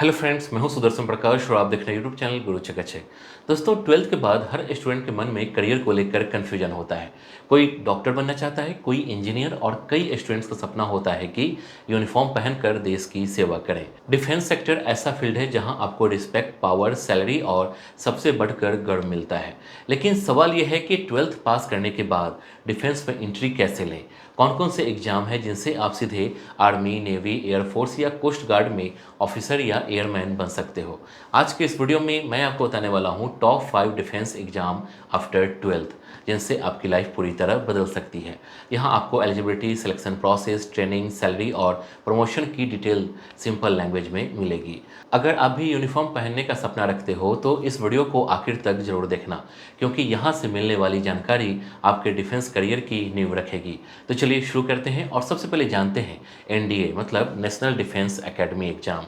Hello friends, मैं हूं सुदर्शन प्रकाश और आप देख रहे हैं यूट्यूब चैनल गुरु चकचे। दोस्तों, 12th के बाद हर स्टूडेंट के मन में करियर को लेकर कन्फ्यूजन होता है। कोई डॉक्टर बनना चाहता है, कोई इंजीनियर और कई स्टूडेंट्स का सपना होता है कि यूनिफॉर्म पहनकर देश की सेवा करें। डिफेंस सेक्टर ऐसा फील्ड है जहां आपको रिस्पेक्ट, पावर, सैलरी और सबसे बढ़कर गर्व मिलता है। लेकिन सवाल यह है कि 12th पास करने के बाद डिफेंस में एंट्री कैसे लें। कौन कौन से एग्जाम है जिनसे आप सीधे आर्मी, नेवी, एयरफोर्स या कोस्ट गार्ड में ऑफिसर या एयरमैन बन सकते हो। आज के इस वीडियो में मैं आपको बताने वाला हूँ top 5 defence exam after 12th जिनसे आपकी लाइफ पूरी तरह बदल सकती है। यहाँ आपको eligibility, selection process, training, salary और प्रमोशन की डिटेल सिंपल लैंग्वेज में मिलेगी। अगर आप भी यूनिफॉर्म पहनने का सपना रखते हो तो इस वीडियो को आखिर तक जरूर देखना, क्योंकि यहाँ से मिलने वाली जानकारी आपके डिफेंस करियर की नींव रखेगी। तो चलिए शुरू करते हैं और सबसे पहले जानते हैं एनडीए मतलब नेशनल डिफेंस एकेडमी एग्जाम।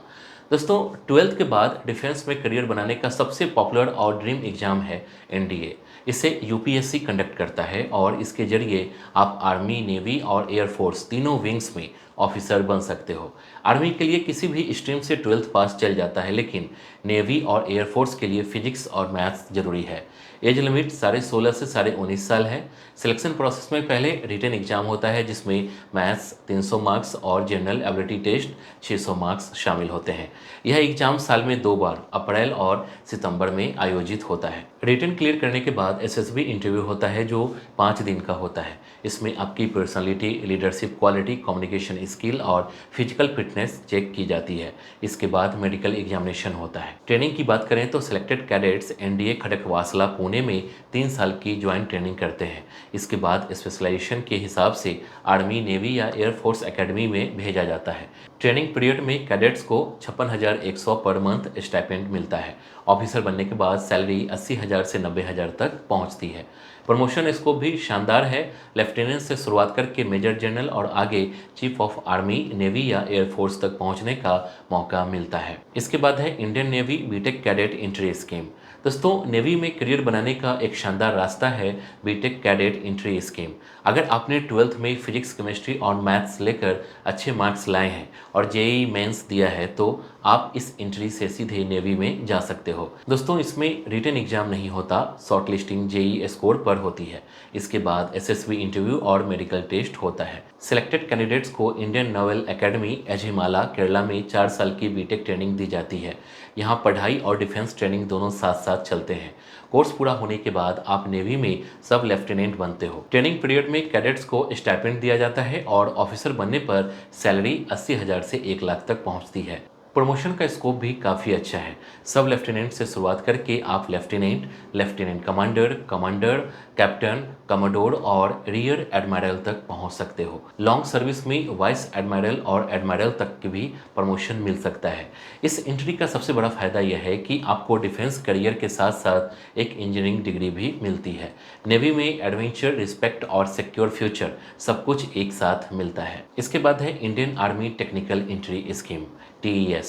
दोस्तों, 12th के बाद डिफेंस में करियर बनाने का सबसे पॉपुलर और ड्रीम एग्जाम है एनडीए। इसे यूपीएससी कंडक्ट करता है और इसके जरिए आप आर्मी, नेवी और एयरफोर्स तीनों विंग्स में ऑफिसर बन सकते हो। आर्मी के लिए किसी भी स्ट्रीम से 12th पास चल जाता है, लेकिन नेवी और एयरफोर्स के लिए फिजिक्स और मैथ्स जरूरी है। एज लिमिट 16.5 से 19.5 साल है। सिलेक्शन प्रोसेस में पहले रिटन एग्जाम होता है जिसमें मैथ्स 300 मार्क्स और जनरल एबिलिटी टेस्ट 600 मार्क्स शामिल होते हैं। यह एग्जाम साल में 2 बार अप्रैल और सितंबर में आयोजित होता है। रिटन क्लियर करने के बाद एसएसबी इंटरव्यू होता है जो 5 दिन का होता है। इसमें आपकी personality, leadership quality, communication skill और फिजिकल फिटनेस चेक की जाती है। इसके बाद मेडिकल एग्जामिनेशन होता है। ट्रेनिंग की बात करें तो selected cadets NDA Khadakwasla Pune में 3 साल की ज्वाइंट ट्रेनिंग करते हैं। इसके बाद स्पेशलाइजेशन के हिसाब से आर्मी, नेवी या एयरफोर्स एकेडमी में भेजा जाता है। ट्रेनिंग पीरियड में कैडेट्स को 56,100 पर मंथ स्टाइपेंड मिलता है। ऑफिसर बनने के बाद सैलरी 80,000 से 90,000 तक पहुंचती है। प्रमोशन स्कोप भी शानदार है। लेफ्टिनेंट से शुरुआत करके मेजर जनरल और आगे चीफ ऑफ आर्मी, नेवी या एयरफोर्स तक पहुंचने का मौका मिलता है। इसके बाद है Indian navy BTech cadet entry scheme. दोस्तों, नेवी में करियर बनाने का एक शानदार रास्ता है बीटेक कैडेट एंट्री स्कीम। अगर आपने 12th में फिजिक्स, केमिस्ट्री और मैथ्स लेकर अच्छे मार्क्स लाए हैं और जेईई मेंस दिया है तो आप इस एंट्री से सीधे नेवी में जा सकते हो। दोस्तों, इसमें रिटन एग्जाम नहीं होता, शॉर्ट लिस्टिंग जेईई स्कोर पर होती है। इसके बाद एसएसबी इंटरव्यू और मेडिकल टेस्ट होता है। सिलेक्टेड कैंडिडेट्स को Indian naval academy Ezhimala, Kerala में 4 साल की बीटेक ट्रेनिंग दी जाती है। यहाँ पढ़ाई और डिफेंस ट्रेनिंग दोनों साथ साथ चलते हैं। कोर्स पूरा होने के बाद आप नेवी में सब लेफ्टिनेंट बनते हो। ट्रेनिंग पीरियड में कैडेट्स को स्टाइपेंड दिया जाता है और ऑफिसर बनने पर सैलरी 80,000 से 1 लाख तक पहुंचती है। प्रमोशन का स्कोप भी काफ़ी अच्छा है। सब लेफ्टिनेंट से शुरुआत करके आप lieutenant, lieutenant commander, commander, captain, commodore और रियर एडमिरल तक पहुंच सकते हो। लॉन्ग सर्विस में वाइस एडमिरल और एडमिरल तक की भी प्रमोशन मिल सकता है। इस एंट्री का सबसे बड़ा फायदा यह है कि आपको डिफेंस करियर के साथ साथ एक इंजीनियरिंग डिग्री भी मिलती है। नेवी में एडवेंचर, रिस्पेक्ट और सिक्योर फ्यूचर सब कुछ एक साथ मिलता है। इसके बाद है Indian army technical entry scheme TES.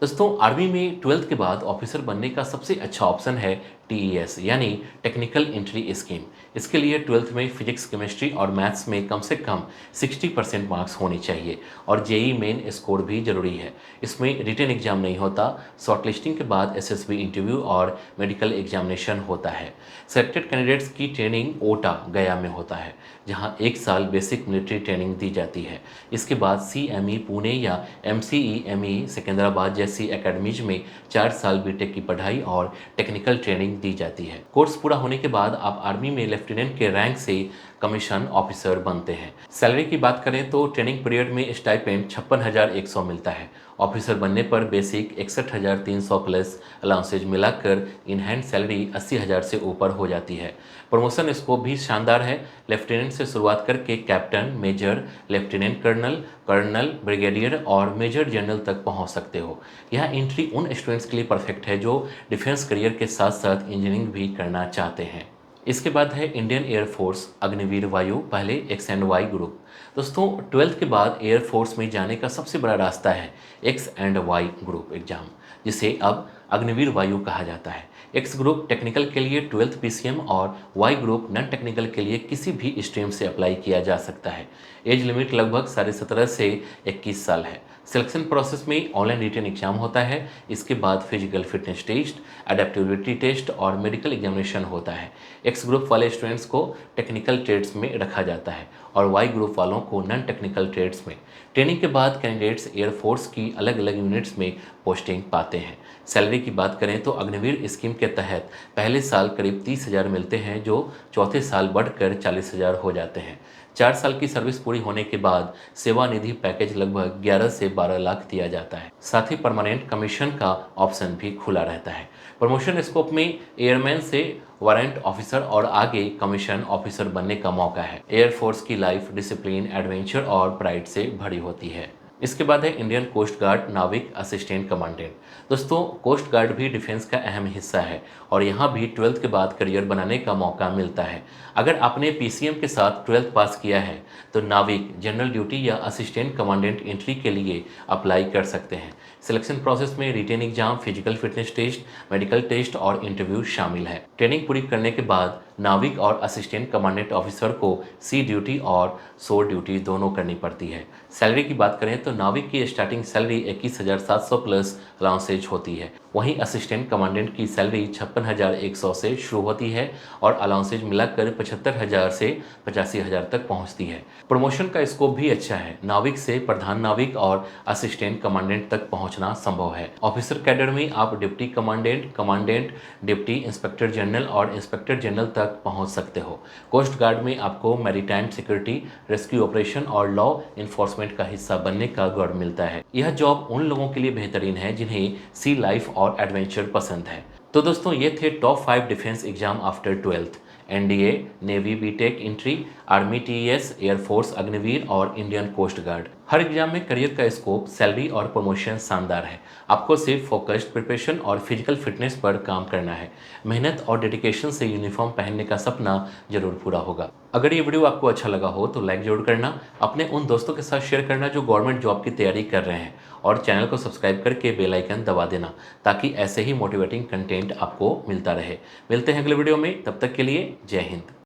दोस्तों, आर्मी में 12th के बाद ऑफिसर बनने का सबसे अच्छा ऑप्शन है टीईएस यानी टेक्निकल एंट्री स्कीम। इसके लिए 12th में फिजिक्स, केमिस्ट्री और मैथ्स में कम से कम 60% मार्क्स होने चाहिए और जेईई मेन स्कोर भी जरूरी है। इसमें रिटन एग्जाम नहीं होता। शॉर्टलिस्टिंग के बाद एसएसबी इंटरव्यू और मेडिकल एग्जामिनेशन होता है। सेलेक्टेड कैंडिडेट्स की ट्रेनिंग ओटा गया में होता है, जहां 1 साल बेसिक मिलिट्री ट्रेनिंग दी जाती है। इसके बाद सीएमई पुणे या एमसीईएमई सिकंदराबाद जैसी एकेडमीज में 4 साल बीटेक की पढ़ाई और टेक्निकल ट्रेनिंग दी जाती है। कोर्स पूरा होने के बाद आप आर्मी में लेफ्टिनेंट के रैंक से कमीशन ऑफिसर बनते हैं। सैलरी की बात करें तो ट्रेनिंग पीरियड में स्टाइपेंड 56,100 मिलता है। ऑफिसर बनने पर बेसिक 61,300 प्लस अलाउंसेज मिलाकर इन हैंड सैलरी 80,000 से ऊपर हो जाती है। प्रमोशन स्कोप भी शानदार है। लेफ्टिनेंट से शुरुआत करके captain, major, lieutenant colonel, colonel, brigadier और मेजर जनरल तक पहुंच सकते हो। यह एंट्री उन स्टूडेंट्स के लिए परफेक्ट है जो डिफेंस करियर के साथ साथ इंजीनियरिंग भी करना चाहते हैं। इसके बाद है इंडियन एयरफोर्स अग्निवीर वायु, पहले एक्स एंड वाई ग्रुप। दोस्तों, 12th के बाद एयरफोर्स में जाने का सबसे बड़ा रास्ता है X and Y group exam, जिसे अब अग्निवीर वायु कहा जाता है। एक्स ग्रुप टेक्निकल के लिए 12th पीसीएम और वाई ग्रुप नॉन टेक्निकल के लिए किसी भी स्ट्रीम से अप्लाई किया जा सकता है। एज लिमिट लगभग 17.5 से 21 साल है। सिलेक्शन प्रोसेस में ऑनलाइन रिटन एग्जाम होता है, इसके बाद physical fitness test, adaptability test और मेडिकल एग्जामिनेशन होता है। एक्स ग्रुप वाले स्टूडेंट्स को टेक्निकल ट्रेड्स में रखा जाता है और वाई ग्रुप वालों को नॉन टेक्निकल ट्रेड्स में। ट्रेनिंग के बाद कैंडिडेट्स एयरफोर्स की अलग अलग यूनिट्स में पोस्टिंग पाते हैं। सैलरी की बात करें तो अग्निवीर स्कीम के तहत पहले साल करीब 30,000 मिलते हैं, जो चौथे साल बढ़कर 40,000 हो जाते हैं। 4 साल की सर्विस पूरी होने के बाद सेवानिधि पैकेज लगभग 11 से 12 लाख दिया जाता है। साथ ही परमानेंट कमीशन का ऑप्शन भी खुला रहता है। प्रमोशन स्कोप में एयरमैन से वारंट ऑफिसर और आगे कमीशन ऑफिसर बनने का मौका है। एयरफोर्स की लाइफ डिसिप्लिन, एडवेंचर और प्राइड से भरी होती है। इसके बाद है इंडियन कोस्ट गार्ड नाविक असिस्टेंट कमांडेंट। दोस्तों, कोस्ट गार्ड भी डिफेंस का अहम हिस्सा है और यहाँ भी 12th के बाद करियर बनाने का मौका मिलता है। अगर आपने पीसीएम के साथ 12th पास किया है तो नाविक, जनरल ड्यूटी या असिस्टेंट कमांडेंट एंट्री के लिए अप्लाई कर सकते हैं। सिलेक्शन प्रोसेस में written exam, physical fitness test, medical test और इंटरव्यू शामिल है। ट्रेनिंग पूरी करने के बाद नाविक और असिस्टेंट कमांडेंट ऑफिसर को सी ड्यूटी और शोर ड्यूटी दोनों करनी पड़ती है। सैलरी की बात करें तो नाविक की स्टार्टिंग सैलरी 21,700 प्लस अलाउंसेज होती है। वहीं असिस्टेंट कमांडेंट की सैलरी 56,100 से शुरू होती है और अलाउंसेज मिलाकर 75,000 से 85,000 तक पहुंचती है। प्रमोशन का स्कोप भी अच्छा है। नाविक से प्रधान नाविक और असिस्टेंट कमांडेंट तक पहुंचना संभव है। ऑफिसर कैडर में आप deputy commandant, commandant, deputy inspector general और इंस्पेक्टर जनरल तक पहुंच सकते हो। कोस्ट गार्ड में आपको मैरीटाइम सिक्योरिटी, रेस्क्यू ऑपरेशन और लॉ इन्फोर्समेंट का हिस्सा बनने का गौरव मिलता है। यह जॉब उन लोगों के लिए बेहतरीन है जिन्हें सी लाइफ और एडवेंचर पसंद है। तो दोस्तों, ये थे top 5 defence exam after 12th। NDA, navy BTech entry, army TS, air force Agniveer और इंडियन कोस्ट गार्ड। हर एग्जाम में करियर का स्कोप, सैलरी और प्रमोशन शानदार है। आपको सिर्फ फोकस्ड प्रिपरेशन और फिजिकल फिटनेस पर काम करना है। मेहनत और डेडिकेशन से यूनिफॉर्म पहनने का सपना जरूर पूरा होगा। अगर ये वीडियो आपको अच्छा लगा हो तो लाइक जरूर करना, अपने उन दोस्तों के साथ शेयर करना जो गवर्नमेंट जॉब की तैयारी कर रहे हैं और चैनल को सब्सक्राइब करके बेल आइकन दबा देना ताकि ऐसे ही मोटिवेटिंग कंटेंट आपको मिलता रहे। मिलते हैं अगले वीडियो में, तब तक के लिए जय हिंद।